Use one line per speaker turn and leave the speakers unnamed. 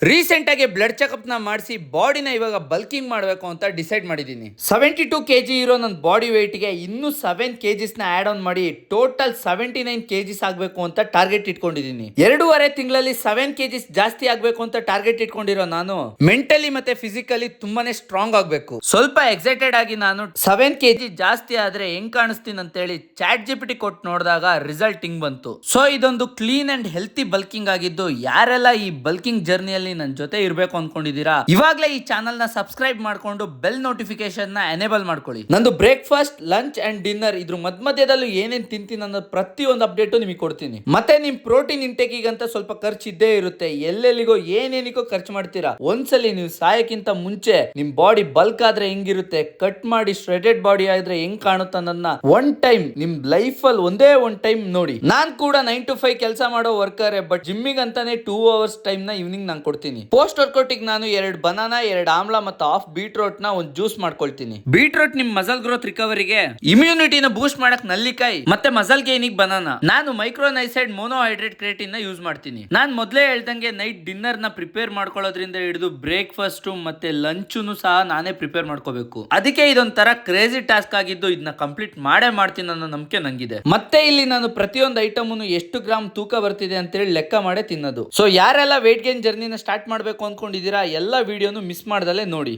Recent ಆಗಿ blood checkup ನ ಮಾಡಿಸಿ ಬಾಡಿನ ಇವಾಗ ಬಲ್ಕಿಂಗ್ ಮಾಡಬೇಕು ಅಂತ ಡಿಸೈಡ್ ಮಾಡಿದೀನಿ. 72 kg ಇರೋ ನನ್ನ ಬಾಡಿ weight ಗೆ ಇನ್ನೂ 7 kgs ನ ಆಡ್ ಆನ್ ಮಾಡಿ ಟೋಟಲ್ 79 kgs ಆಗಬೇಕು ಅಂತ ಟಾರ್ಗೆಟ್ ಇಟ್ಕೊಂಡಿದೀನಿ. 2.5 ತಿಂಗಳಲ್ಲಿ 7 kgs ಜಾಸ್ತಿ ಆಗಬೇಕು ಅಂತ ಟಾರ್ಗೆಟ್ ಇಟ್ಕೊಂಡಿರೋ ನಾನು ಮೆಂಟಲಿ ಮತ್ತೆ ಫಿಸಿಕಲಿ ತುಂಬಾನೇ ಸ್ಟ್ರಾಂಗ್ ಆಗಬೇಕು. ಸ್ವಲ್ಪ ಎಕ್ಸೈಟೆಡ್ ಆಗಿ ನಾನು 7 kg ಜಾಸ್ತಿ ಆದ್ರೆ ಹೆಂಗ್ ಕಾಣಿಸ್ತೀನಿ ಅಂತ ಹೇಳಿ ಚಾಟ್ ಜಿಪಿಟಿ ಕೊಟ್ಟು ನೋಡಿದಾಗ ರಿಸಲ್ಟ್ ಹಿಂಗ್ ಬಂತು. ಸೊ ಇದೊಂದು ಕ್ಲೀನ್ ಅಂಡ್ ಹೆಲ್ತಿ ಬಲ್ಕಿಂಗ್ ಆಗಿದ್ದು ಯಾರೆಲ್ಲ ಈ ಬಲ್ಕಿಂಗ್ ಜರ್ನಿಯಲ್ಲಿ ನನ್ನ ಜೊತೆ ಇರಬೇಕು ಅನ್ಕೊಂಡಿದೀರಾ ಇವಾಗಲೇ ಈ ಚಾನೆಲ್ ನ ಸಬ್ಸ್ಕ್ರೈಬ್ ಮಾಡ್ಕೊಂಡು ಬೆಲ್ ನೋಟಿಫಿಕೇಶನ್ ನ ಎನೇಬಲ್ ಮಾಡ್ಕೊಳ್ಳಿ. ನಂದು ಬ್ರೇಕ್ಫಾಸ್ಟ್, ಲಂಚ್ ಅಂಡ್ ಡಿನ್ನರ್ ಇದ್ರ ಮಧ್ಯದಲ್ಲೂ ಏನೇನ್ ತಿಂತೀನಿ ಅನ್ನೋ ಪ್ರತಿಯೊಂದು ಅಪ್ಡೇಟ್ ನಿಮಗೆ ಕೊಡ್ತೀನಿ. ಮತ್ತೆ ನಿಮ್ ಪ್ರೋಟೀನ್ ಇಂಟೇಕ್ ಅಂತ ಸ್ವಲ್ಪ ಖರ್ಚು ಇದ್ದೇ ಇರುತ್ತೆ. ಎಲ್ಲೆಲ್ಲಿಗೋ ಏನೇನಿಗೋ ಖರ್ಚು ಮಾಡ್ತೀರಾ. ಒಂದ್ಸಲಿ ನೀವು ಸಾಯಕ್ಕಿಂತ ಮುಂಚೆ ನಿಮ್ ಬಾಡಿ ಬಲ್ಕ್ ಆದ್ರೆ ಹೆಂಗಿರುತ್ತೆ, ಕಟ್ ಮಾಡಿ ಶ್ರೆಡೆಡ್ ಬಾಡಿ ಆದ್ರೆ ಹೆಂಗ್ ಕಾಣುತ್ತೆ ಅನ್ನೋದನ್ನ ಒನ್ ಟೈಮ್ ನಿಮ್ ಲೈಫ್ ಅಲ್ಲಿ ಒಂದೇ ಒನ್ ಟೈಮ್ ನೋಡಿ. ನಾನ್ ಕೂಡ 9 to 5 ಕೆಲಸ ಮಾಡೋ ವರ್ಕರ್, ಬಟ್ ಜಿಮ್ಮಿಗೆ ಅಂತಾನೆ 2 hours ಟೈಮ್ ನ ಈವ್ನಿಂಗ್ ನಾನು ಕೊಡ್ತೀನಿ. ಪೋಸ್ಟ್ ವರ್ಕೌಟ್ ನಾನು 2 ಬನಾನಾ, 2 ಆಮ್ಲ ಮತ್ತು ಹಾಫ್ ಬೀಟ್ರೋಟ್ ನ ಒಂದು ಜ್ಯೂಸ್ ಮಾಡ್ಕೊಳ್ತೀನಿ. ಬೀಟ್ರೋಟ್ ನಿಮ್ ಮಸಲ್ ಗ್ರೋತ್ ರಿಕವರಿಗೆ, ಇಮ್ಯುನಿಟಿನ ಬೂಸ್ಟ್ ಮಾಡಕ್ ನಲ್ಲಿಕಾಯಿ, ಮತ್ತೆ ಮಸಲ್ ಗೇನಿಗೆ ಬನಾನಾ. ನಾನು ಮೈಕ್ರೋನೈಸೈಡ್ ಮೋನೋಹೈಡ್ರೇಟ್ ಕ್ರಿಯೇಟಿನ್ ನ ಯೂಸ್ ಮಾಡ್ತೀನಿ. ನಾನು ಮೊದಲೇ ಹೇಳ್ದಂಗೆ ನೈಟ್ ಡಿನ್ನರ್ ನ ಪ್ರಿಪೇರ್ ಮಾಡ್ಕೊಳ್ಳೋದ್ರಿಂದ ಹಿಡಿದು ಬ್ರೇಕ್ಫಾಸ್ಟ್ ಮತ್ತೆ ಲಂಚುನು ಸಹ ನಾನೇ ಪ್ರಿಪೇರ್ ಮಾಡ್ಕೋಬೇಕು. ಅದಕ್ಕೆ ಇದೊಂಥರ ಕ್ರೇಜಿ ಟಾಸ್ಕ್ ಆಗಿದ್ದು ಇದನ್ನ ಕಂಪ್ಲೀಟ್ ಮಾಡೇ ಮಾಡ್ತೀನಿ ಅನ್ನೋ ನಂಬಿಕೆ ನಂಗಿದೆ. ಮತ್ತೆ ಇಲ್ಲಿ ನಾನು ಪ್ರತಿಯೊಂದು ಐಟಮ್ ಎಷ್ಟು ಗ್ರಾಮ್ ತೂಕ ಬರ್ತಿದೆ ಅಂತ ಹೇಳಿ ಲೆಕ್ಕ ಮಾಡೇ ತಿನ್ನೋದು. ಸೊ ಯಾರೆಲ್ಲ ವೇಟ್ ಗೇನ್ ಜರ್ನಿನ ಸ್ಟಾರ್ಟ್ ಮಾಡಬೇಕು ಅನ್ಕೊಂಡಿದೀರಾ ಎಲ್ಲ ವಿಡಿಯೋನು ಮಿಸ್ ಮಾಡ್ದಲೇ ನೋಡಿ.